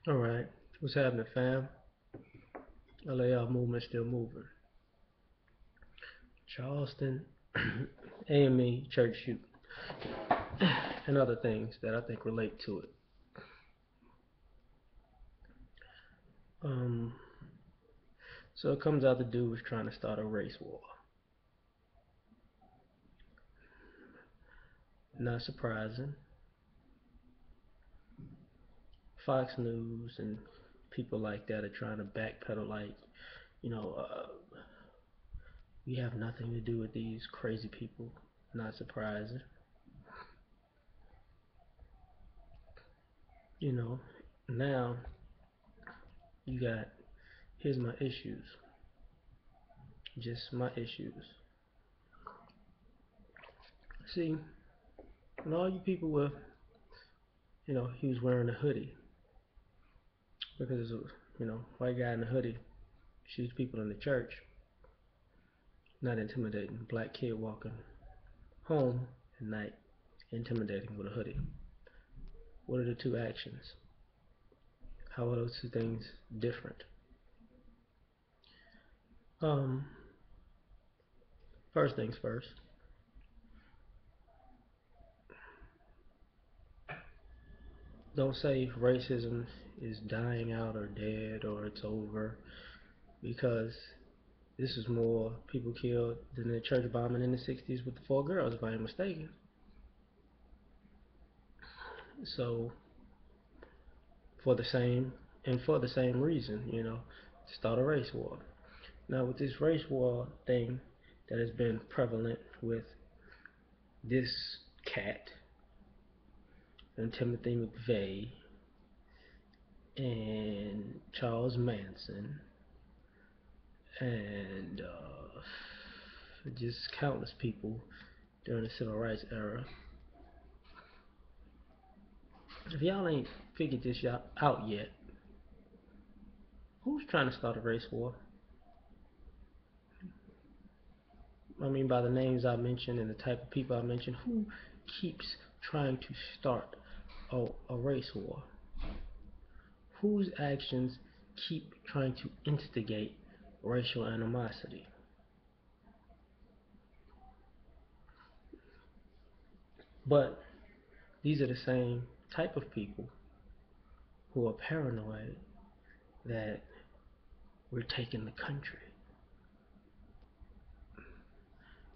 Alright, what's happening, fam? L.A.R movement still moving. Charleston, AME, church shoot, and other things that I think relate to it. Um, so it comes out the dude was trying to start a race war. Not surprising. Fox News and people like that are trying to backpedal, like, you know, we have nothing to do with these crazy people. Not surprising. You know, now you got, here's my issues. Just my issues. See, and all you people were, he was wearing a hoodie because, white guy in a hoodie shoots people in the church, not intimidating. Black kid walking home at night, intimidating with a hoodie. What are the two actions? How are those two things different? Um, First things first. Don't say racism is dying out or dead or it's over because this is more people killed than the church bombing in the 60s with the four girls, if I am mistaken. So, for the same reason, start a race war. Now, with this race war thing that has been prevalent with this cat and Timothy McVeigh and Charles Manson and just countless people during the civil rights era. If y'all ain't figured this out yet, who's trying to start a race war? I mean, by the names I mentioned and the type of people I mentioned, who keeps trying to start a race war? Whose actions keep trying to instigate racial animosity? But these are the same type of people who are paranoid that we're taking the country.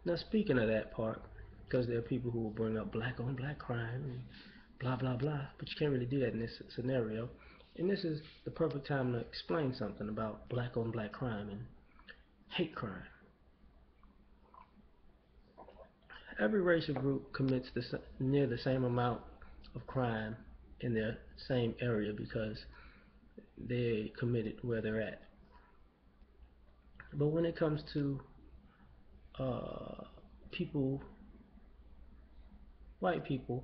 Now, speaking of that part, because there are people who will bring up black on black crime and blah blah blah, but you can't really do that in this scenario. And this is the perfect time to explain something about black on black crime and hate crime. Every racial group commits near the same amount of crime in their same area because they committed where they're at. But when it comes to uh, people, white people,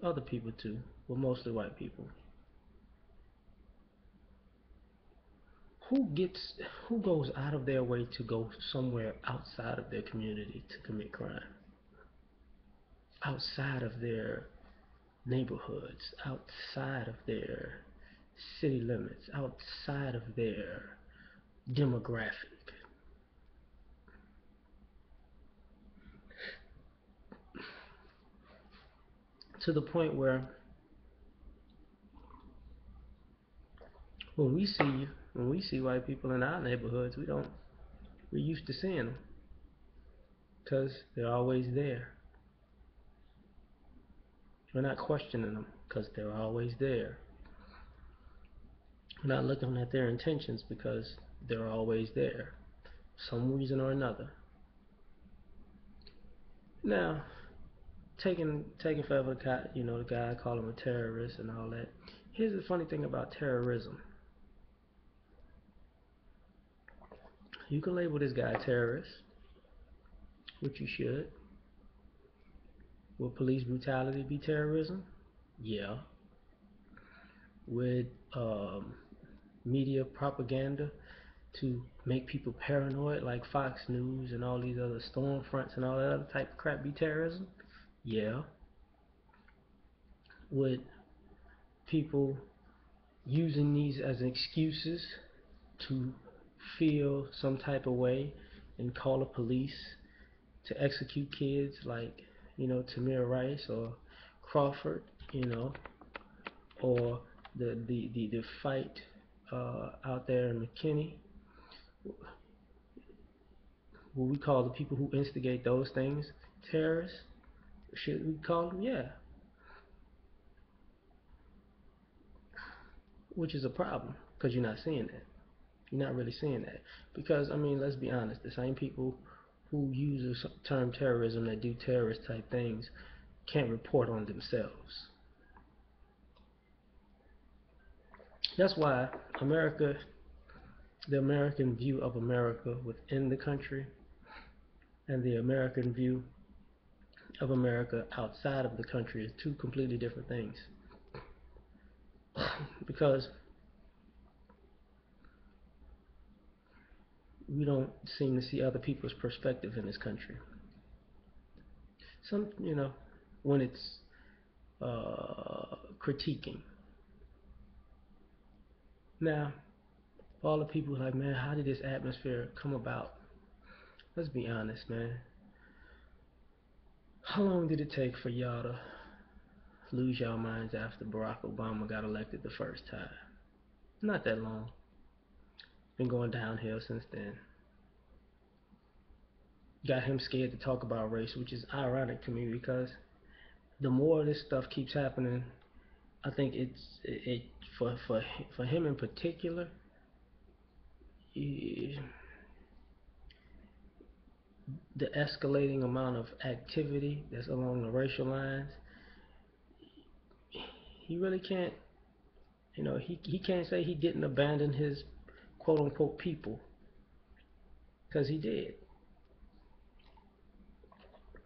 other people too, but mostly white people, who gets who goes out of their way to go somewhere outside of their community to commit crime, outside of their neighborhoods, outside of their city limits, outside of their demographic, to the point where when we see when we see white people in our neighborhoods, we're used to seeing them because they're always there. We're not questioning them because they're always there. We're not looking at their intentions because they're always there, some reason or another. Now, taking forever, the guy call him a terrorist and all that. Here's the funny thing about terrorism: you can label this guy a terrorist, which you should. Will police brutality be terrorism? Yeah. Would media propaganda to make people paranoid, like Fox News and all these other storm fronts and all that other type of crap, be terrorism? Yeah. Would people using these as excuses to feel some type of way and call the police to execute kids like, Tamir Rice or Crawford, you know, or the fight out there in McKinney. Will we call the people who instigate those things terrorists? Should we call them? Yeah, which is a problem because you're not seeing that. You're not really seeing that because I mean, let's be honest. The same people who use the term terrorism that do terrorist type things can't report on themselves. That's why America, the American view of America within the country, and the American view of America outside of the country is two completely different things. Because we don't seem to see other people's perspective in this country. Some, when it's critiquing. Now, all the people like, man, how did this atmosphere come about? Let's be honest, man. How long did it take for y'all to lose your minds after Barack Obama got elected the first time? Not that long. Been going downhill since then. Got him scared to talk about race, which is ironic to me because the more this stuff keeps happening, I think it for him in particular, the escalating amount of activity that's along the racial lines, he really can't, he can't say he didn't abandon his quote unquote people because he did.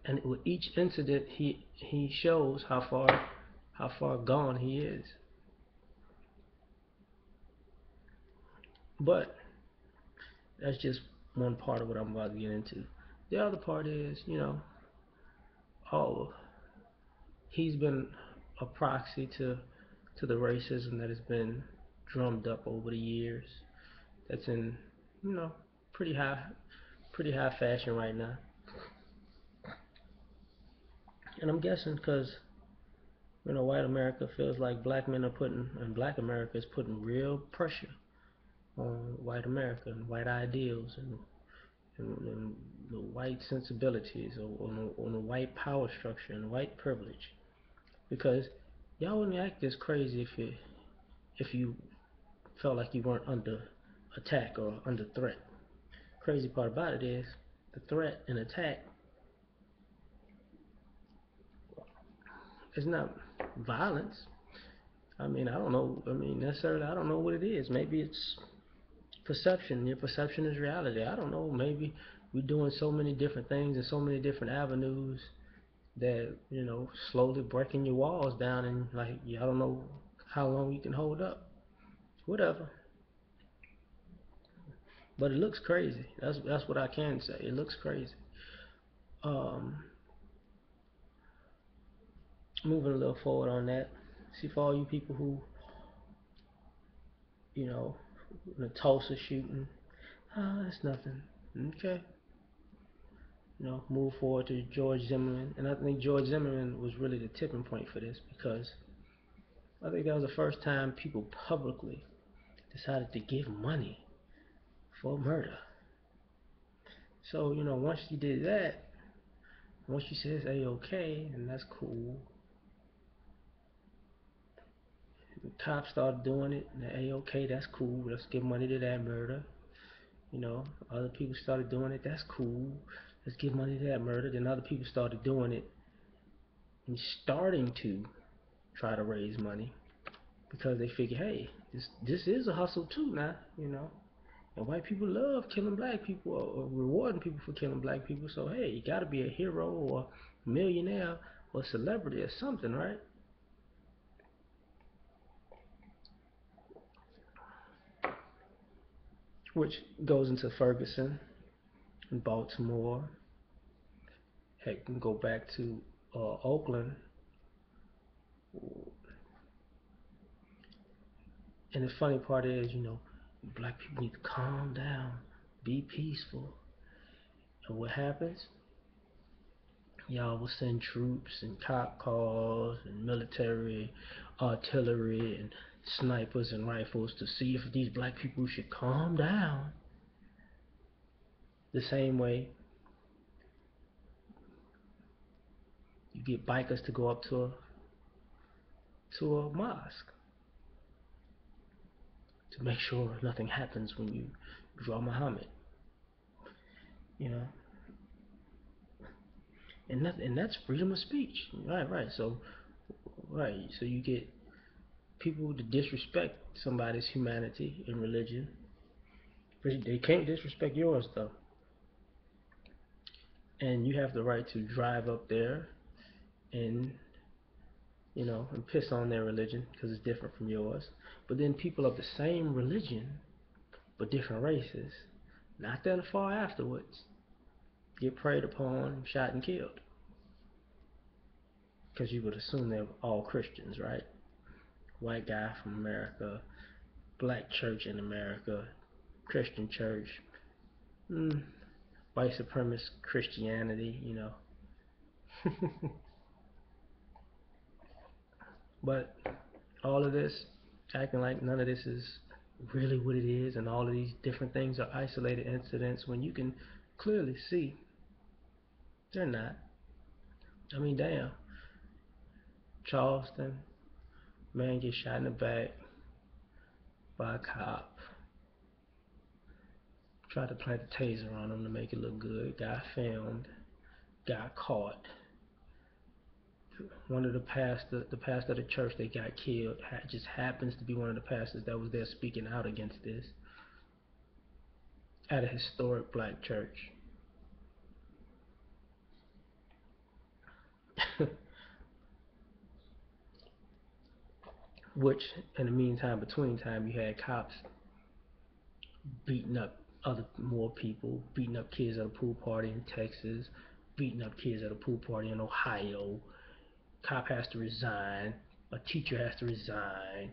And with each incident, he shows how far gone he is. But that's just one part of what I'm about to get into. The other part is, oh, he's been a proxy to the racism that has been drummed up over the years. That's in, you know, pretty high pretty high fashion right now. And I'm guessing because white America feels like black men are putting, and black America is putting real pressure on white America and white ideals and the white sensibilities, or on the white power structure and white privilege. Because y'all wouldn't act this crazy if you felt like you weren't under attack or under threat. Crazy part about it is the threat and attack is not violence. I mean, I don't know. I mean, necessarily, I don't know what it is. Maybe it's perception. Your perception is reality. I don't know. Maybe we're doing so many different things and so many different avenues that slowly breaking your walls down, and like, I don't know how long you can hold up. Whatever. But it looks crazy. That's what I can say. It looks crazy. Um, Moving a little forward on that. See, for all you people who, you know, the Tulsa shooting, that's nothing. Okay. Move forward to George Zimmerman, and I think George Zimmerman was really the tipping point for this, because I think that was the first time people publicly decided to give money for murder. So once you did that, once you said it's A-OK, and that's cool, the cops started doing it, and A-OK, that's cool, let's give money to that murder. Other people started doing it, that's cool, let's give money to that murder. Then other people started doing it and starting to try to raise money, because they figure, hey, this is a hustle too now. And white people love killing black people, or rewarding people for killing black people. So hey, you gotta be a hero or a millionaire or a celebrity or something, right? Which goes into Ferguson and Baltimore. Heck, can go back to Oakland. And the funny part is, black people need to calm down, be peaceful. And what happens? Y'all will send troops and cop cars and military artillery and snipers and rifles to see if these black people should calm down. The same way you get bikers to go up to a mosque to make sure nothing happens when you draw Muhammad. You know, and that's freedom of speech. Right. So you get people to disrespect somebody's humanity and religion, but they can't disrespect yours though. And you have the right to drive up there and and piss on their religion because it's different from yours. But then people of the same religion but different races, not that far afterwards, get preyed upon, shot, and killed. Because you would assume they're all Christians, right? White guy from America, black church in America, Christian church, mm, white supremacist Christianity. But all of this, acting like none of this is really what it is, and all of these different things are isolated incidents when you can clearly see they're not. I mean, damn, Charleston, man gets shot in the back by a cop. Tried to plant a taser on him to make it look good. Got filmed. Got caught. One of the pastor of the church that got killed, just happens to be one of the pastors that was there speaking out against this at a historic black church. Which, in the meantime, between time, you had cops beating up more people, beating up kids at a pool party in Texas, beating up kids at a pool party in Ohio. Cop has to resign. A teacher has to resign.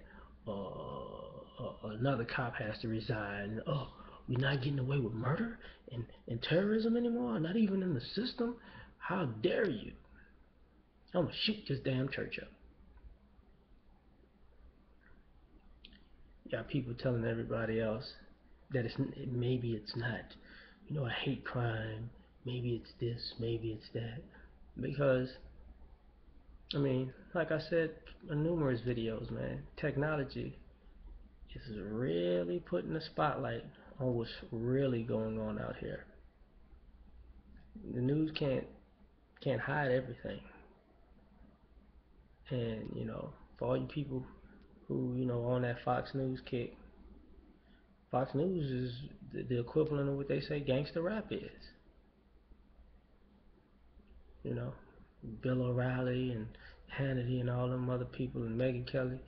Another cop has to resign. Oh, we're not getting away with murder and terrorism anymore. Not even in the system. How dare you? I'm gonna shoot this damn church up. You got people telling everybody else that maybe it's not. I hate crime. Maybe it's this. Maybe it's that. Because I mean, like I said in numerous videos, man, technology is really putting a spotlight on what's really going on out here. The news can't hide everything, and for all you people who on that Fox News kick, Fox News is the equivalent of what they say gangster rap is. You know, Bill O'Reilly and Hannity and all them other people and Megyn Kelly.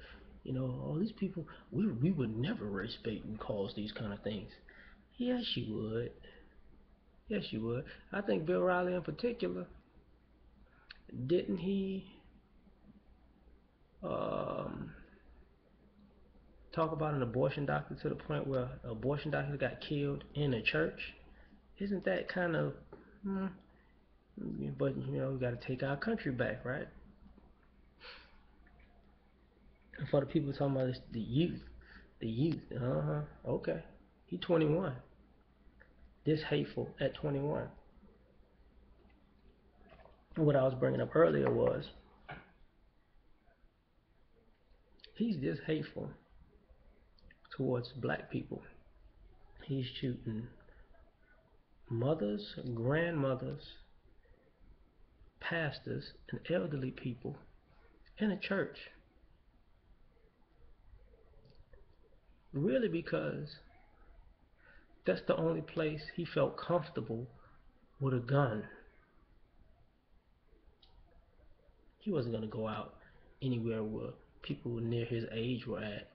All these people, we would never race bait and cause these kind of things. Yes, you would. Yes, you would. I think Bill O'Reilly in particular, didn't he um, talk about an abortion doctor to the point where an abortion doctor got killed in a church? Isn't that kind of, hmm, but we got to take our country back, right? And for the people talking about this, the youth, okay. He 21. This hateful at 21. What I was bringing up earlier was he's this hateful towards black people. He's shooting mothers, grandmothers, pastors, and elderly people in a church. Really because that's the only place he felt comfortable with a gun. He wasn't going to go out anywhere where people near his age were at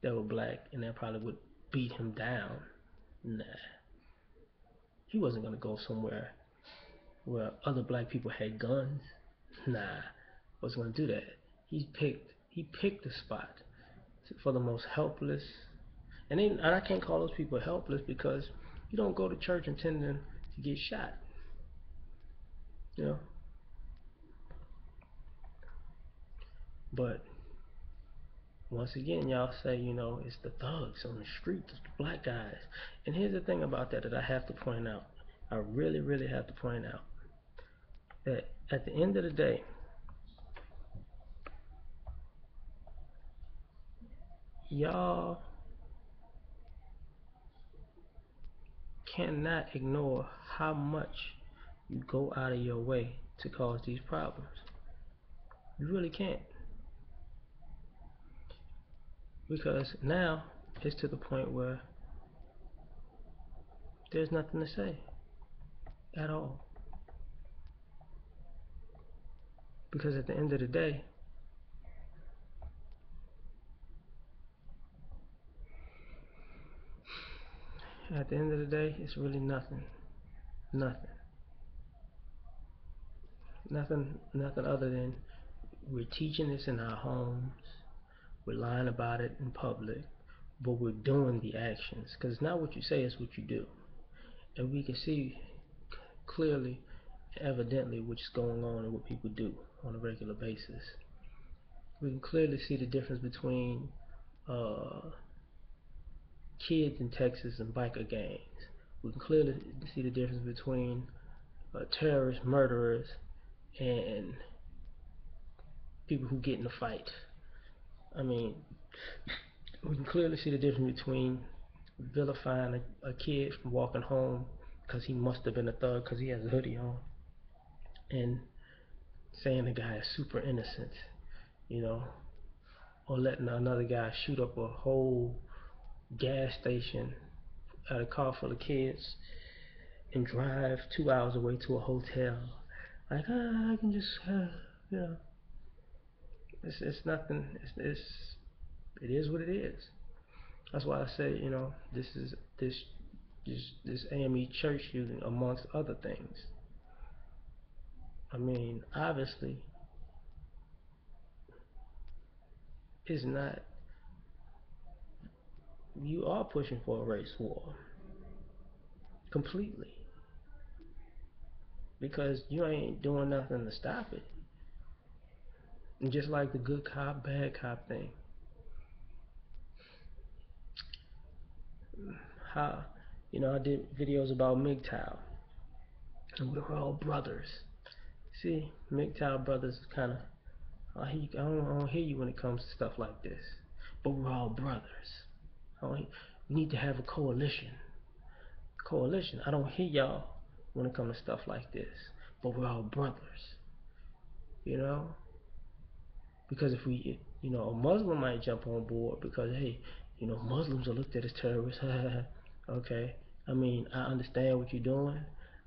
that were black and that probably would beat him down. Nah. He wasn't going to go somewhere where other black people had guns. Nah. Wasn't going to do that. He picked a spot for the most helpless. And I can't call those people helpless because you don't go to church intending to get shot. You know, but once again, y'all say, it's the thugs on the street, it's the black guys. And here's the thing about that I have to point out. I really, really have to point out that at the end of the day, y'all cannot ignore how much you go out of your way to cause these problems. You really can't. Because now it's to the point where there's nothing to say at all. Because at the end of the day, it's really nothing. Nothing. Nothing other than we're teaching this in our homes, we're lying about it in public, but we're doing the actions. Because it's not what you say, it's what you do. And we can see clearly, evidently, what's going on and what people do on a regular basis. We can clearly see the difference between uh, kids in Texas and biker gangs. We can clearly see the difference between terrorists, murderers, and people who get in a fight. I mean, we can clearly see the difference between vilifying a kid from walking home because he must have been a thug because he has a hoodie on, and saying the guy is super innocent, you know, or letting another guy shoot up a whole gas station at a car full of kids and drive 2 hours away to a hotel. Like, I can just, you know, it's nothing. It is what it is. That's why I say, this AME church shooting, amongst other things. I mean, obviously, it's not. You are pushing for a race war completely because you ain't doing nothing to stop it. And just like the good cop, bad cop thing, how I did videos about MGTOW, and we're all brothers. See, MGTOW brothers kind of I don't hear you when it comes to stuff like this, but we're all brothers. We need to have a coalition. Coalition. I don't hear y'all when it comes to stuff like this, but we're all brothers. You know, because if we, a Muslim might jump on board because hey, Muslims are looked at as terrorists. Okay, I mean, I understand what you're doing.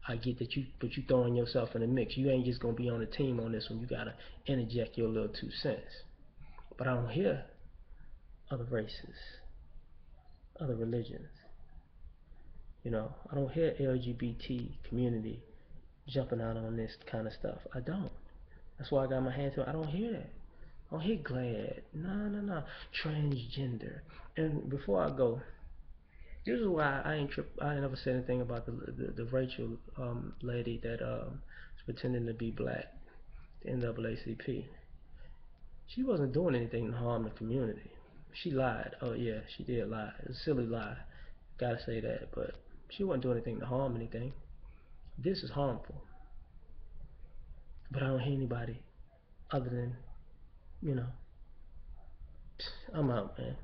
I get that but you throwing yourself in the mix. You ain't just gonna be on the team on this one. You gotta interject your little 2 cents. But I don't hear other races, other religions. I don't hear LGBT community jumping out on this kind of stuff. I don't. That's why I got my hands up. I don't hear that. I don't hear glad. No, no, no. Transgender. And before I go, this is why I ain't never said anything about the Rachel lady that is pretending to be black, the NAACP. She wasn't doing anything to harm the community. She lied. Oh yeah, she did lie. It's a silly lie. Gotta say that. But she wasn't doing anything to harm anything. This is harmful. But I don't hear anybody other than, you know, I'm out, man.